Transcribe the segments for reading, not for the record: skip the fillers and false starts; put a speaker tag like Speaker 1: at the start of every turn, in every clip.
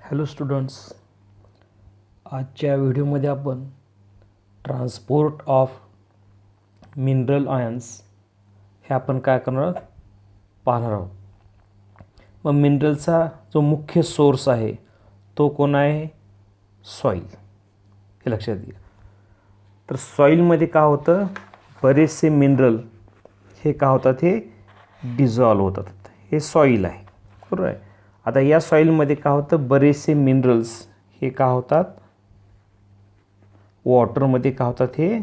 Speaker 1: Hello students, आजच्या व्हिडिओमध्ये आपण ट्रान्सपोर्ट ऑफ मिनरल आयन्स हे आपण काय करणार आहोत पाहणार आहोत. मग मिनरलचा जो मुख्य सोर्स आहे तो कोण आहे? सॉईल. हे लक्षात घ्या. तर सॉईलमध्ये काय होतं, बरेचसे मिनरल हे काय होतात, हे डिझॉल्व होतात. हे सॉईल आहे, बरोबर आहे. आता या सॉईलमध्ये काय होतं, बरेचसे मिनरल्स हे काय होतात, वॉटरमध्ये काय होतात, हे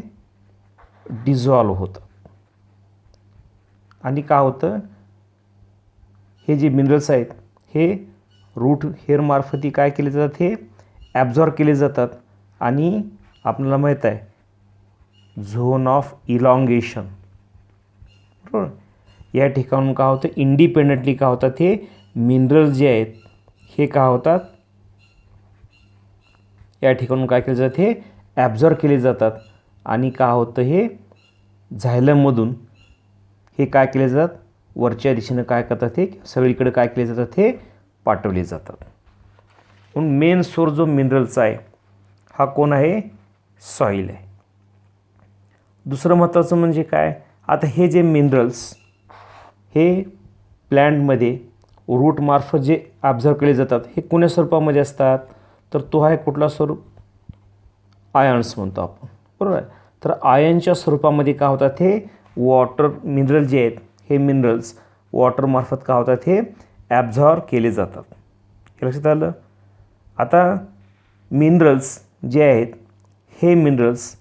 Speaker 1: डिझॉल्व होतं. आणि काय होतं, हे जे मिनरल्स आहेत हे रूट हेअरमार्फत काय केले जातात, हे ॲब्झॉर्ब केले जातात. आणि आपल्याला माहीत आहे झोन ऑफ इलॉंगेशन, बरोबर. या ठिकाणून काय होतं, इंडिपेंडेंटली काय होतात, हे मिनरल जे आहेत हे काय होतात, या ठिकाणून काय केले जातात, हे ॲब्झॉर्ब केले जातात. आणि काय होतं, हे झायलममधून हे काय केले जातात, वरच्या दिशेनं काय करतात, हे सगळीकडे काय केले जातात, हे पाठवले जातात. म्हणून मेन सोर्स जो मिनरलचा आहे हा कोण आहे? सॉईल आहे. दुसरं महत्त्वाचं म्हणजे काय, आता हे जे मिनरल्स हे प्लॅन्टमध्ये रूटमार्फत जे ॲब्झॉर्ब केले जातात हे कोण्या स्वरूपामध्ये असतात, तर तो आहे कुठला स्वरूप? आयन्स म्हणतो आपण, बरोबर आहे. तर आयनच्या स्वरूपामध्ये काय होतात, हे वॉटर मिनरल जे आहेत हे मिनरल्स वॉटरमार्फत काय होतात, हे ॲब्झॉर्ब केले जातात. हे लक्षात आलं. आता मिनरल्स जे आहेत हे मिनरल्स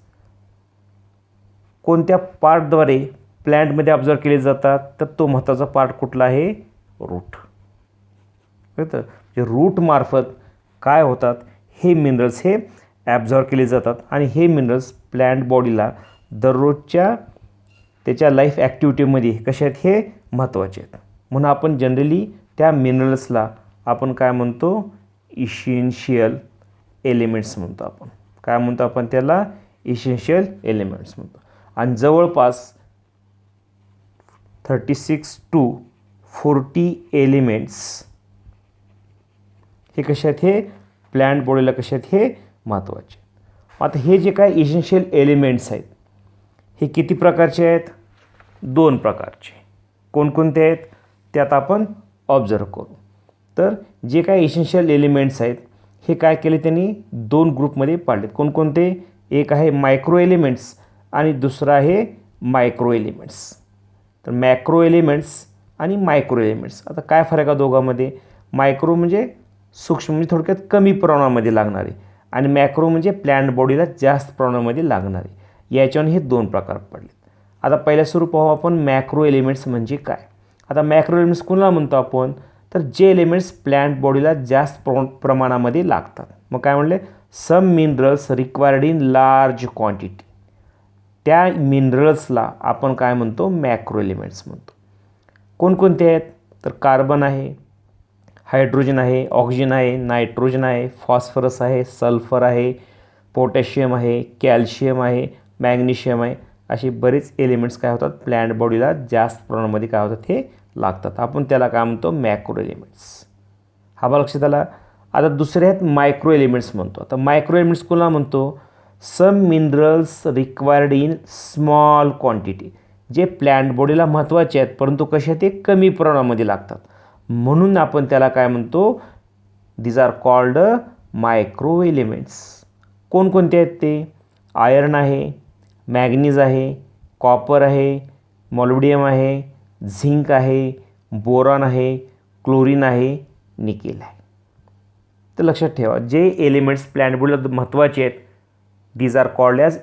Speaker 1: कोणत्या पार्टद्वारे प्लॅन्टमध्ये ॲब्झॉर्ब केले जातात, तर तो महत्त्वाचा पार्ट कुठला आहे? रूट. तर जे रूटमार्फत काय होतात, हे मिनरल्स हे ॲब्झॉर्ब केले जातात. आणि हे मिनरल्स प्लॅन्ट बॉडीला दररोजच्या त्याच्या लाईफ ॲक्टिव्हिटीमध्ये कशा आहेत, हे महत्त्वाचे आहेत. म्हणून आपण जनरली त्या मिनरल्सला आपण काय म्हणतो, इसेन्शियल एलिमेंट्स म्हणतो. आपण काय म्हणतो, आपण त्याला इसेन्शियल एलिमेंट्स म्हणतो. आणि जवळपास 36 to 40 एलिमेंट्स हे कसे आहेत, हे प्लॅन्ट बॉडीला कसे आहेत, हे महत्त्वाचे. आता हे जे काय इसेन्शियल एलिमेंट्स आहेत हे किती प्रकारचे आहेत? 2 प्रकारचे. कोणकोणते आहेत ते आता आपण ऑब्झर्व करू. तर जे काय इसेन्शियल एलिमेंट्स आहेत हे काय केले त्यांनी 2 ग्रुपमध्ये पाडलेत. कोणकोणते? एक आहे मायक्रो एलिमेंट्स आणि दुसरं आहे मायक्रो एलिमेंट्स. तर मॅक्रो एलिमेंट्स आणि मायक्रो एलिमेंट्स, आता काय फरक आहे दोघांमध्ये? मायक्रो म्हणजे सूक्ष्म, म्हणजे थोडक्यात कमी प्रमाणामध्ये लागणारे, आणि मॅक्रो म्हणजे प्लॅन्ट बॉडीला जास्त प्रमाणामध्ये लागणारे. याच्यावर हे 2 प्रकार पडले. आता पहिल्या स्वरूप पाहू आपण मॅक्रो एलिमेंट्स म्हणजे काय. आता मॅक्रो एलिमेंट्स कोणाला म्हणतो आपण, तर जे एलिमेंट्स प्लॅन्ट बॉडीला जास्त प्रमाणामध्ये लागतात. मग काय म्हणले, some minerals required in large quantity, त्या मिनरल्सला आपण काय म्हणतो, मॅक्रो एलिमेंट्स म्हणतो. कोणकोणते आहेत, तर कार्बन आहे, हायड्रोजन आहे, ऑक्सिजन आहे, नायट्रोजन आहे, फॉस्फरस आहे, सल्फर आहे, पोटॅशियम आहे, कॅल्शियम आहे, मॅग्नेशियम आहे. असे बरेच एलिमेंट्स काय होतात, प्लॅन्ट बॉडीला जास्त प्रमाणामध्ये काय होतात, हे लागतात. आपण त्याला काय म्हणतो, मॅक्रो एलिमेंट्स. हा बा लक्षात आला. आता दुसरे आहेत मायक्रो एलिमेंट्स म्हणतो. आता मायक्रो एलिमेंट्स कोणाला म्हणतो, some minerals required in small quantity, जे प्लॅन्ट बॉडीला महत्त्वाचे आहेत परंतु कसे ते कमी प्रमाणामध्ये लागतात. म्हणून आपण त्याला काय म्हणतो, these are called micro elements. कोणकोणते आहेत ते? आयर्न आहे, मॅग्नीज आहे, कॉपर आहे, मॉलिब्डेनम आहे, झिंक आहे, बोरॉन आहे, क्लोरीन आहे, निकेल आहे. तर लक्षात ठेवा, जे एलिमेंट्स प्लॅन्ट बॉडीला महत्त्वाचे आहेत these are called as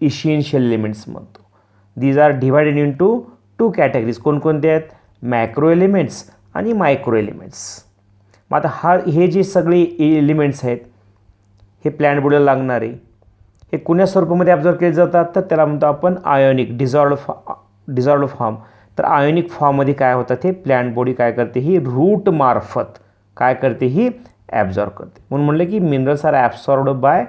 Speaker 1: essential elements म्हणतो. These are divided into 2 categories. कोणकोणते आहेत? मॅक्रो एलिमेंट्स आणि मायक्रो एलिमेंट्स. मग आता हे जे सगळे एलिमेंट्स आहेत हे प्लॅन्ट बॉडीला लागणारे हे कोण्या स्वरूपामध्ये ॲब्झॉर्ब केले जातात, तर त्याला म्हणतो आपण आयोनिक डिझॉल्व्ड फॉर्म. तर आयोनिक फॉर्ममध्ये काय होतात, हे प्लॅन्ट बॉडी काय करते, ही रूटमार्फत काय करते, ही ॲब्झॉर्ब करते. म्हणून म्हणलं की minerals are absorbed by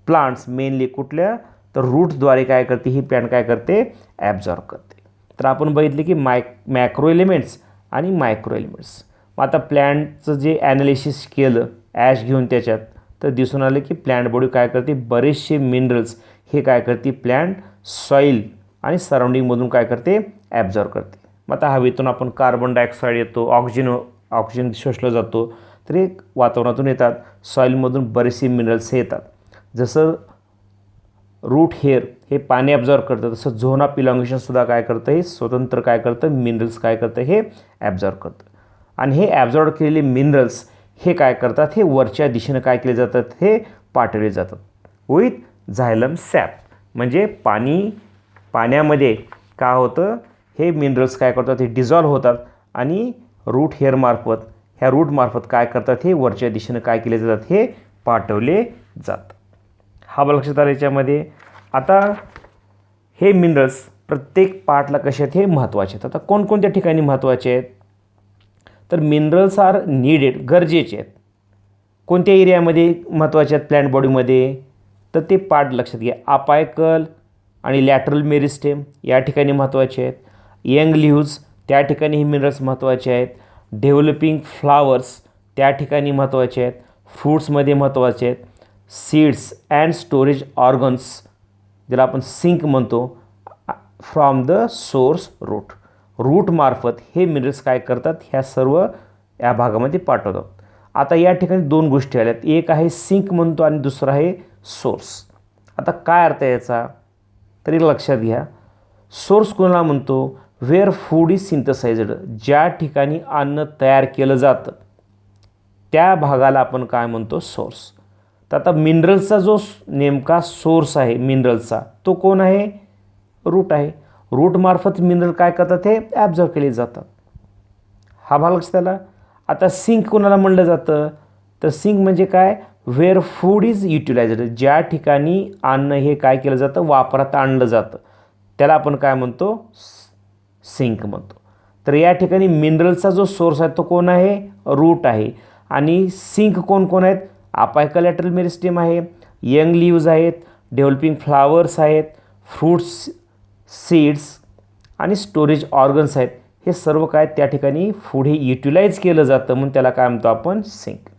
Speaker 1: plants mainly. कुठल्या? तर रूट्सद्वारे काय करते, ही प्लॅन्ट काय करते, ॲब्झॉर्ब करते. तर आपण बघितले की मॅक्रो एलिमेंट्स आणि मायक्रो एलिमेंट्स. मग आता प्लॅन्टचं जे ॲनालिसिस केलं ॲश घेऊन त्याच्यात, तर दिसून आलं की प्लॅन्ट बॉडी काय करते, बरेचसे मिनरल्स हे काय करते, प्लॅन्ट सॉईल आणि सराउंडिंगमधून काय करते, ॲब्झॉर्ब करते. मग आता हवेतून आपण कार्बन डायऑक्साईड येतो, ऑक्सिजन शोषला जातो, तर हे वातावरणातून येतात. सॉईलमधून बरेचसे मिनरल्स हे येतात. जसं रूट हेअर हे पाणी ॲब्झॉर्ब करतं, तसं झोन ऑफ इलॉंगेशनसुद्धा काय करतं, हे स्वतंत्र काय करतं, मिनरल्स काय करतं, हे ॲब्झॉर्ब करतं. आणि हे ॲब्झॉर्ब केलेले मिनरल्स हे काय करतात, हे वरच्या दिशेनं काय केले जातात, हे पाठवले जातात विथ झायलम सॅप. म्हणजे पाण्यामध्ये काय होतं, हे मिनरल्स काय करतात, हे डिझॉल्व्ह होतात आणि रूट हेअरमार्फत, ह्या रूटमार्फत काय करतात, हे वरच्या दिशेनं काय केले जातात, हे पाठवले जातात. हा लक्षात आलं याच्यामध्ये. आता हे मिनरल्स प्रत्येक पार्टला कसे आहेत, हे महत्त्वाचे आहेत. आता कोणकोणत्या ठिकाणी महत्त्वाचे आहेत, तर मिनरल्स आर नीडेड, गरजेचे आहेत. कोणत्या एरियामध्ये महत्त्वाचे आहेत प्लॅन्ट बॉडीमध्ये, तर ते पार्ट लक्षात घ्या. अपायकल आणि लॅटरल मेरिस्टेम या ठिकाणी महत्त्वाचे आहेत. यंग लिव्ह्ज त्या ठिकाणी हे मिनरल्स महत्त्वाचे आहेत. डेव्हलपिंग फ्लावर्स त्या ठिकाणी महत्त्वाचे आहेत. फ्रूट्समध्ये महत्त्वाचे आहेत. सीड्स अँड स्टोरेज ऑर्गन्स ज्याला आपण सिंक म्हणतो, फ्रॉम द सोर्स रूटमार्फत हे मिनरल्स काय करतात, ह्या सर्व या भागामध्ये पाठवतात. आता या ठिकाणी दोन गोष्टी आल्यात, एक आहे सिंक म्हणतो आणि दुसरा आहे सोर्स. आता काय अर्थ आहे याचा, तरी लक्षात घ्या. सोर्स कोणाला म्हणतो, वेअर फूड इज सिंथसाइज्ड, ज्या ठिकाणी अन्न तयार केलं जातं त्या भागाला आपण काय म्हणतो, सोर्स. तर आता मिनरल्सचा जो नेमका सोर्स आहे मिनरल्सचा, तो कोण आहे, रूट आहे. रूटमार्फत मिनरल काय करतात, हे ॲब्झॉर्ब केले जातात. हा भाग लक्षात आला. आता सिंक कोणाला म्हणलं जातं, तर सिंक म्हणजे काय, वेअर फूड इज युटिलाइज्ड, ज्या ठिकाणी अन्न हे काय केलं जातं, वापरात आणलं जातं, त्याला आपण काय म्हणतो, सिंक म्हणतो. तर या ठिकाणी मिनरलचा जो सोर्स आहे तो कोण आहे, रूट आहे. आणि सिंक कोण कोण आहेत, अपायकल लॅटरल मेरिस्टेम आहे, यंग लिव्ह्ज आहेत, डेव्हलपिंग फ्लावर्स आहेत, फ्रूट्स, सीड्स आणि स्टोरेज ऑर्गन्स आहेत. हे सर्व काय त्या ठिकाणी फूड हे युटिलाइज केलं जातं, म्हणून त्याला काय म्हणतो आपण, सिंक.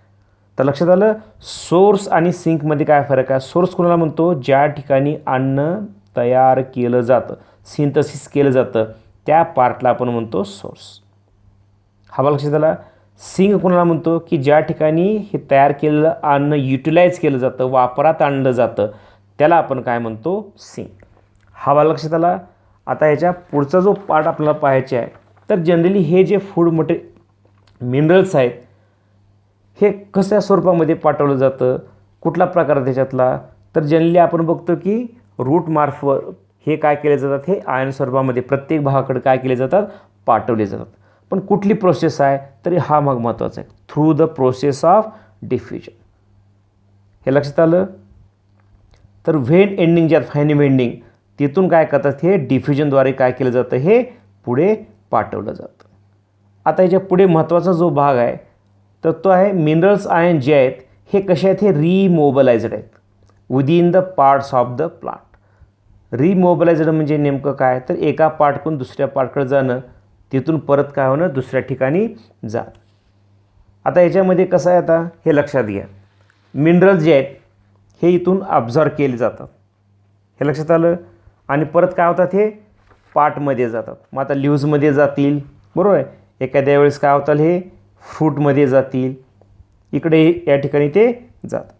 Speaker 1: तर लक्षात आलं, सोर्स आणि सिंकमध्ये काय फरक आहे. सोर्स कोणाला म्हणतो, ज्या ठिकाणी अन्न तयार केलं जातं, सिंथसिस केलं जातं, त्या पार्टला आपण म्हणतो सोर्स. हा लक्षात आला. सिंक कोणाला म्हणतो, की ज्या ठिकाणी हे तयार केलेलं अन्न युटिलाइज केलं जातं, वापरात आणलं जातं, त्याला आपण काय म्हणतो, सिंक. हा लक्षात आला. आता ह्याच्या पुढचा जो पार्ट आपल्याला पाहायचे आहे, तर जनरली हे जे फूड मिनरल्स आहेत हे कशा स्वरूपामध्ये पाठवलं जातं, कुठला प्रकार त्याच्यातला, तर जनरली आपण बघतो की रूटमार्फत हे काय केले जातात, हे आयन स्वरूपामध्ये प्रत्येक भागाकडे काय केले जातात, पाठवले जातात. पण कुठली प्रोसेस आहे, तरी हा भाग महत्त्वाचा आहे, through the process of diffusion. हे लक्षात आलं. तर व्हेन एंडिंग ज्यात फायनल एंडिंग, तिथून काय करतात, हे डिफ्युजनद्वारे काय केलं जातं, हे पुढे पाठवलं जातं. आता याच्या पुढे महत्त्वाचा जो भाग आहे, तर तो आहे मिनरल्स आयन जे आहेत हे कसे आहेत, हे रिमोबलाइज्ड आहेत within the parts of the plant. Remobilised म्हणजे नेमकं काय, तर एका पार्टकडून दुसऱ्या पार्टकडे जाणं, तिथून परत काय होणं, दुसऱ्या ठिकाणी जा. आता याच्यामध्ये कसं आहे, आता हे लक्षात घ्या. मिनरल्स जे आहेत हे इथून ॲब्झॉर्ब केले जातात, हे लक्षात आलं. आणि परत काय होतात, हे पार्टमध्ये जातात. मग आता लिव्ह्जमध्ये जातील, बरोबर आहे. एखाद्या वेळेस काय होतात, हे फ्रूटमध्ये जातील, इकडे या ठिकाणी ते जातात.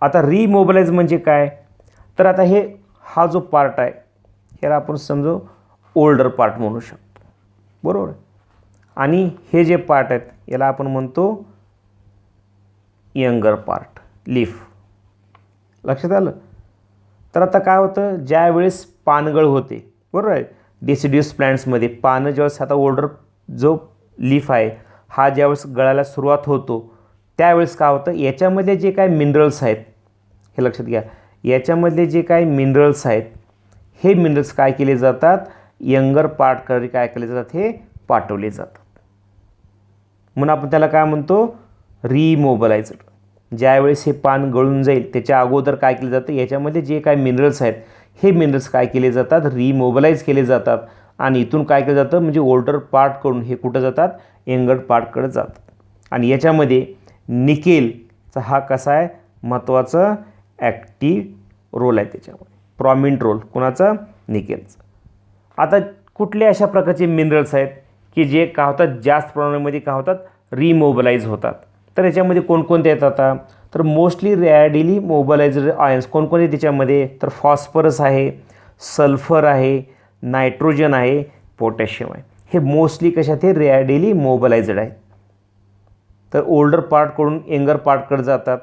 Speaker 1: आता रिमोबलाइज म्हणजे काय, तर आता हा जो पार्ट आहे ह्याला आपण समजू ओल्डर पार्ट म्हणू शकतो, बरोबर. आणि हे जे पार्ट आहेत याला आपण म्हणतो यंगर पार्ट, लीफ. लक्षात आलं. तर आता काय होतं, ज्या वेळेस पानगळ होते, बरोबर आहे, डेसिड्यूस प्लांट्समध्ये पानं ज्यावेळेस, आता ओल्डर जो लीफ आहे हा ज्यावेळेस गळायला सुरुवात होतो, त्यावेळेस काय होतं, याच्यामध्ये जे काय मिनरल्स आहेत, हे लक्षात घ्या, याच्यामधले जे काही मिनरल्स आहेत हे मिनरल्स काय केले जातात, यंगर पार्टकडे काय केले जातात, हे पाठवले जातात. म्हणून आपण त्याला काय म्हणतो, रिमोबलाइज्ड. ज्यावेळेस हे पान गळून जाईल त्याच्या अगोदर काय केलं जातं, याच्यामध्ये जे काही मिनरल्स आहेत हे मिनरल्स काय केले जातात, रिमोबलाइज केले जातात. आणि इथून काय केलं जातं, म्हणजे ओल्डर पार्टकडून हे कुठं जातात, यंगर पार्टकडे जातात. आणि याच्यामध्ये निकेल हा कसा आहे महत्त्वाचा ॲक्टिव्ह रोल आहे त्याच्यामध्ये, प्रॉमिनंट रोल कोणाचा निकेलचा. आता कुठल्या अशा प्रकारचे मिनरल्स आहेत की जे काय होतात जास्त प्रमाणामध्ये काय होतात रिमोबलाइज होतात. तर याच्यामध्ये कोणकोणते येतात आता, तर मोस्टली रॅडिली मोबलाइज्ड आयन्स कोणकोणते त्याच्यामध्ये, तर फॉस्फरस आहे, सल्फर आहे, नायट्रोजन आहे, पोटॅशियम आहे. हे मोस्टली कशात हे रॅडिली मोबलाइज्ड आहे. तर ओल्डर पार्टकडून यंगर पार्टकडे जातात.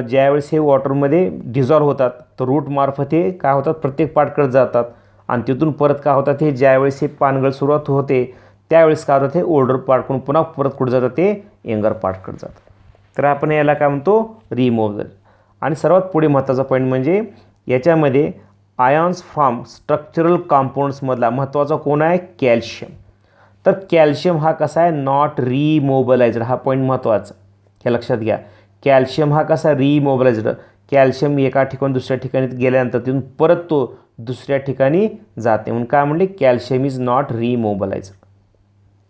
Speaker 1: ज्यावेळेस हे वॉटरमध्ये डिझॉल्व्ह होतात तर रूटमार्फत हे काय होतात प्रत्येक पार्टकडे जातात आणि तिथून परत काय होतात हे ज्यावेळेस हे पानगळ सुरुवात होते त्यावेळेस काय होतात हे ओल्डर पार्टकडून पुन्हा परत कुठे जातात ते यंगर पार्टकडे जातात. तर आपण याला काय म्हणतो रिमोव्हल. आणि सर्वात पुढे महत्त्वाचा पॉईंट म्हणजे याच्यामध्ये आयॉन्स फ्रॉम स्ट्रक्चरल कंपाऊंड्समधला महत्त्वाचा कोण आहे कॅल्शियम. तर कॅल्शियम हा कसा आहे नॉट रिमोबलाइज्ड, हा पॉईंट महत्त्वाचा हे लक्षात घ्या. कॅल्शियम हा कसा रिमोबलाइज्ड, कॅल्शियम एका ठिकाणी दुसऱ्या ठिकाणी गेल्यानंतर तिथून परत तो दुसऱ्या ठिकाणी जाते म्हणून काय म्हणले कॅल्शियम इज नॉट रिमोबलाइज्ड.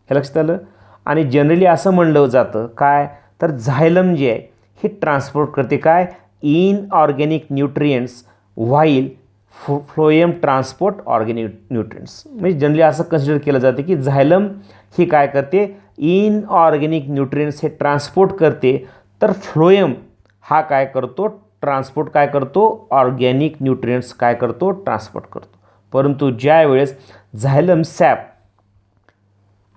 Speaker 1: हे लक्षात आलं. आणि जनरली असं म्हणलं जातं काय तर झायलम जे आहे हे ट्रान्सपोर्ट करते काय inorganic nutrients while phloem transport organic nutrients. म्हणजे जनरली असं कन्सिडर केलं जातं की झायलम ही काय करते इनऑर्गॅनिक न्यूट्रिएंट्स हे ट्रान्सपोर्ट करते, तर फ्लोएम हा काय करतो ट्रान्सपोर्ट काय करतो ऑर्गॅनिक न्यूट्रिएंट्स काय करतो ट्रान्सपोर्ट करतो. परंतु ज्यावेळेस झायलम सॅप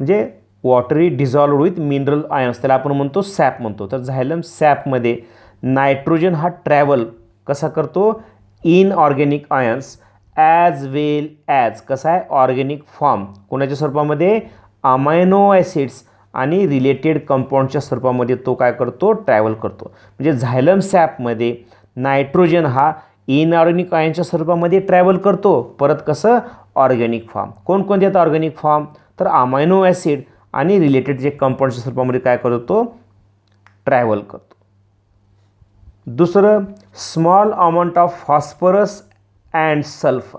Speaker 1: म्हणजे वॉटरी डिझॉल्व्ड विथ मिनरल आयन्स त्याला आपण म्हणतो सॅप म्हणतो. तर झायलम सॅपमध्ये नायट्रोजन हा ट्रॅव्हल कसा करतो इनऑर्गॅनिक आयन्स ॲज वेल ॲज कसा आहे ऑर्गॅनिक फॉर्म कोणाच्या स्वरूपामध्ये अमायनो ॲसिड्स आणि रिलेटेड कंपाऊंडच्या स्वरूपामध्ये तो काय करतो ट्रॅव्हल करतो. म्हणजे झायलम सॅपमध्ये नायट्रोजन हा इनऑर्गॅनिक आयनच्या स्वरूपामध्ये ट्रॅव्हल करतो परत कसं ऑर्गॅनिक फॉर्म. कोणकोणते आहेत ऑर्गॅनिक फॉर्म तर अमायनो ॲसिड आणि रिलेटेड जे कंपाऊंडच्या स्वरूपामध्ये काय करतो ट्रॅव्हल करतो. दुसरं small amount of phosphorus and sulphur,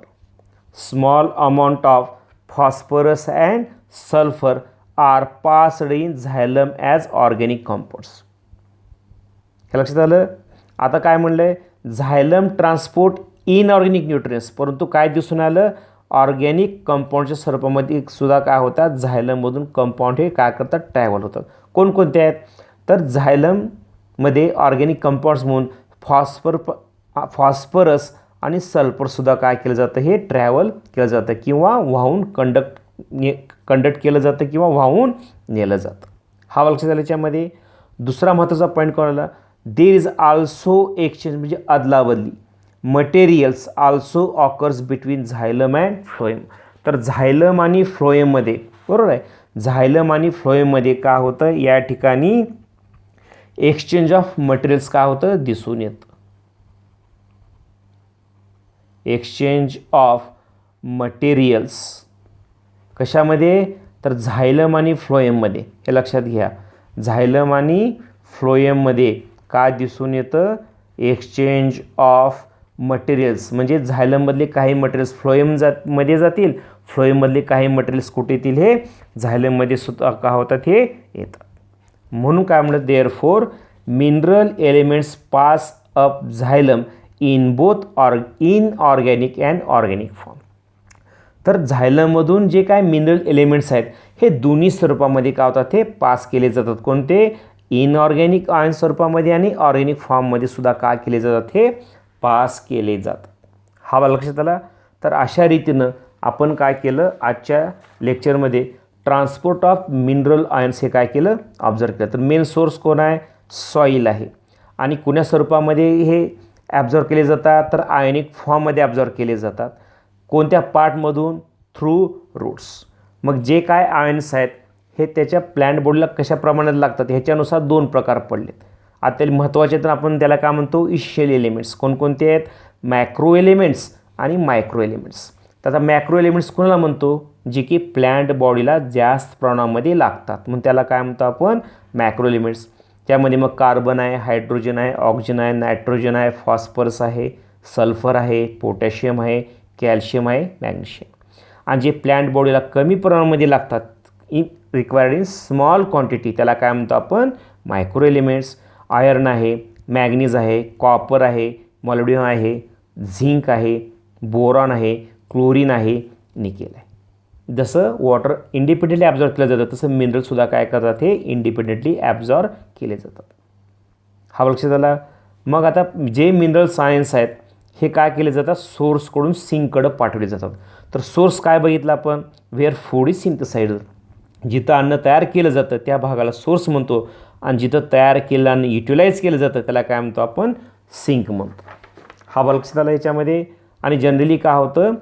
Speaker 1: small amount of phosphorus and sulphur are passed in xylem as organic compounds. हे लक्षात आलं. आता काय म्हणलं आहे झायलम ट्रान्सपोर्ट इनऑर्गॅनिक न्यूट्रिएंट्स, परंतु काय दिसून आलं ऑर्गॅनिक कंपाऊंडच्या स्वरूपामध्ये सुद्धा काय होतात झायलममधून कंपाऊंड हे काय करतात ट्रॅव्हल होतात. कोणकोणते आहेत तर झायलममध्ये ऑर्गॅनिक कंपाऊंड्स म्हणून फॉस्फरस आणि सल्फरसुद्धा काय केलं जातं हे ट्रॅव्हल केलं जातं किंवा वाहून कंडक्ट केलं जातं किंवा वाहून नेलं जातं. हा लक्षात आलं. याच्यामध्ये दुसरा महत्त्वाचा पॉईंट कोणाला देर इज आल्सो एक्सचेंज म्हणजे अदलाबदली materials also occurs between xylem and phloem. तर झायलम आणि फ्लोएममध्ये बरोबर आहे झायलम आणि फ्लोएममध्ये काय होतं या ठिकाणी एक्सचेंज ऑफ मटेरियल्स काय होतं दिसून येतं. एक्सचेंज ऑफ मटेरियल्स कशामध्ये तर झायलम आणि फ्लोएममध्ये. हे लक्षात घ्या झायलम आणि फ्लोएममध्ये काय दिसून येतं एक्सचेंज ऑफ मटेरियल्स म्हणजे झायलममधले काही मटेरियल्स फ्लोएममध्ये जातील, फ्लोएममधले काही मटेरियल्स कुठे येतील हे झायलममध्ये सुद्धा काय होतात हे येतात. म्हणून काय म्हणतात there four mineral elements pass up xylem in both inorganic and organic form. तर झायलममधून जे काय मिनरल एलिमेंट्स आहेत हे दोन्ही स्वरूपामध्ये काय होतात हे पास केले जातात. कोणते इनऑर्गॅनिक आयन स्वरूपामध्ये आणि ऑर्गॅनिक फॉर्ममध्ये सुद्धा काय केले जातात हे पास केले जातात. हा लक्षात आला. तर अशा रीतीनं आपण काय केलं आजच्या लेक्चरमध्ये ट्रान्सपोर्ट ऑफ मिनरल आयन्स हे काय केलं ऑब्झर्व केलं. तर मेन सोर्स कोण आहे सॉईल आहे आणि कुण्या स्वरूपामध्ये हे ॲब्झॉर्व केले जातात तर आयनिक फॉर्ममध्ये ॲब्झॉर्व केले जातात. कोणत्या पार्टमधून थ्रू रूट्स. मग जे काय आयन्स आहेत हे त्याच्या प्लॅन्ट बॉडीला कशा प्रमाणात लागतात ह्याच्यानुसार दोन प्रकार पडलेत. आता महत्त्वाचे तर आपण त्याला काय म्हणतो इशियल एलिमेंट्स. कोणकोणते आहेत मॅक्रो एलिमेंट्स आणि मायक्रो एलिमेंट्स. तर आता मॅक्रो एलिमेंट्स कोणाला म्हणतो जे की प्लॅन्ट बॉडीला जास्त प्रमाणामध्ये लागतात म्हणून त्याला काय म्हणतो आपण मॅक्रो एलिमेंट्स. त्यामध्ये मग कार्बन आहे, हायड्रोजन आहे, ऑक्सिजन आहे, नायट्रोजन आहे, फॉस्फरस आहे, सल्फर आहे, पोटॅशियम आहे, कॅल्शियम आहे, मॅग्नेशियम. आणि जे प्लॅन्ट बॉडीला कमी प्रमाणामध्ये लागतात रिक्वायर्ड इन स्मॉल क्वांटिटी त्याला काय म्हणतो आपण मायक्रो एलिमेंट्स. आयर्न आहे, मॅग्नीज आहे, कॉपर आहे, मॉलिब्डेनम आहे, झिंक आहे, बोरॉन आहे, क्लोरीन आहे, निकेल आहे. जसं वॉटर इंडिपेंडेंटली ॲब्झॉर्ब केलं जातं तसं मिनरलसुद्धा काय करतात, हे इंडिपेंडेंटली ॲब्झॉर्ब केले जातात. हा लक्षात आला. मग आता जे मिनरल सायन्स आहेत हे काय केले जातात, सोर्सकडून सिंककडं पाठवले जातात. तर सोर्स काय बघितलं आपण, वेअर फूड इज सिंथसाइज्ड. जिथं अन्न तयार केलं जातं त्या भागाला सोर्स म्हणतो, आणि जिथं तयार केलं अन्न युटिलाइज केलं जातं त्याला काय म्हणतो आपण, सिंक म्हणतो. हा लक्षात आला याच्यामध्ये. आणि जनरली काय होतं,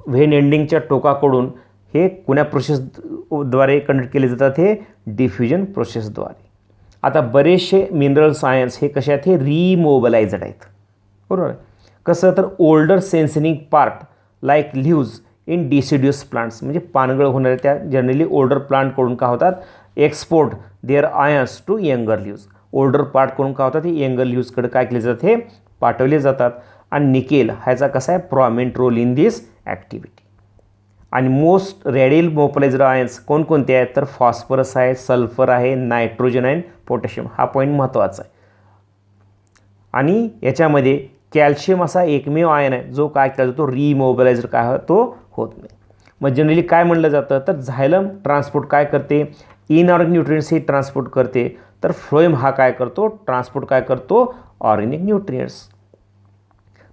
Speaker 1: व्हेन एंडिंगच्या टोकाकडून हे कुण्या प्रोसेसद्वारे कंडक्ट केले जातात, हे डिफ्युजन प्रोसेसद्वारे. आता बरेचसे मिनरल सायन्स हे कसे आहेत, हे रिमोबलाइज्ड आहेत, बरोबर आहे. कसं तर older senescing part like leaves in deciduous plants, म्हणजे पानगळ होणाऱ्या त्या जनरली ओल्डर प्लांटकडून काय होतात, export their ions to younger leaves. Older पार्टकडून काय होतात, हे यंगर लिव्जकडे काय केले जातात, हे पाठवले जातात. आणि निकेल ह्याचा कसा आहे, prominent role in this activity. आणि मोस्ट रेडियल मोपलाइज्ड आयन्स कोणकोणते आहेत, तर फॉस्फरस आहे, सल्फर आहे, नायट्रोजन आहे, पोटॅशियम. हा पॉईंट महत्त्वाचा आहे. आणि याच्यामध्ये कॅल्शियम असा एकमेव आयन आहे जो काय केला जातो, रिमोबलाइज्ड काय तो होत नाही. मग जनरली काय म्हणलं जातं, तर झायलम ट्रान्सपोर्ट काय करते, इनऑर्गॅनिक न्यूट्रियंट्स हे ट्रान्सपोर्ट करते. तर फ्लोएम हा काय करतो, ट्रान्सपोर्ट काय करतो, ऑर्गॅनिक न्यूट्रियंट्स.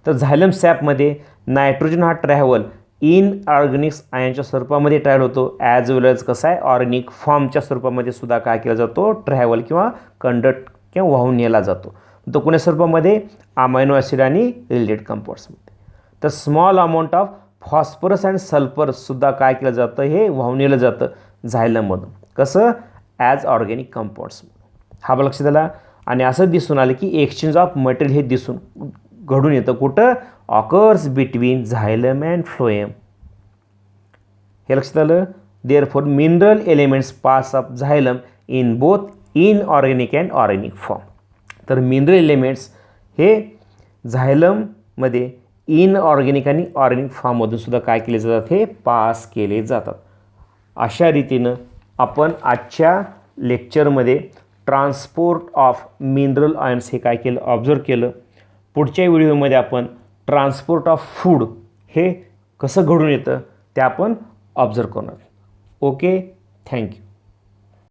Speaker 1: तर झायलम सॅपमध्ये नायट्रोजन हा ट्रॅव्हल इनऑर्गॅनिक्स आयनच्या स्वरूपामध्ये ट्रॅव्हल होतो, ॲज वेल एज कसा आहे, ऑर्गॅनिक फॉर्मच्या स्वरूपामध्ये सुद्धा काय केला जातो, ट्रॅव्हल किंवा कंडक्ट किंवा वाहून नेला जातो. तो कोण्या स्वरूपामध्ये, अमायनो ॲसिड आणि रिलेटेड कंपाऊंड्समध्ये. तर small amount of phosphorus and सल्फरसुद्धा काय केलं जातं, हे वाहून नेलं जातं झायलममधून. कसं, ॲज ऑर्गॅनिक कंपाऊंड्स. हा लक्षात आला. आणि असं दिसून आलं की एक्सचेंज ऑफ मटेरियल हे दिसून घडून येतं कुठं, occurs between xylem and phloem. हे लक्षात आलं. Therefore mineral elements pass of झायलम in both inorganic and organic form. तर मिनरल एलिमेंट्स हे झायलममध्ये इनऑर्गॅनिक आणि ऑर्गॅनिक फॉर्ममधून सुद्धा काय केले जातात, हे पास केले जातात. अशा रीतीनं आपण आजच्या लेक्चरमध्ये ट्रान्सपोर्ट ऑफ मिनरल आयन्स हे काय केलं, ऑब्झर्व केलं. पुढच्या व्हिडिओमध्ये आपण ट्रान्सपोर्ट ऑफ फूड हे कसं घडून येतं ते आपण ऑब्झर्व करणार. Okay, thank you.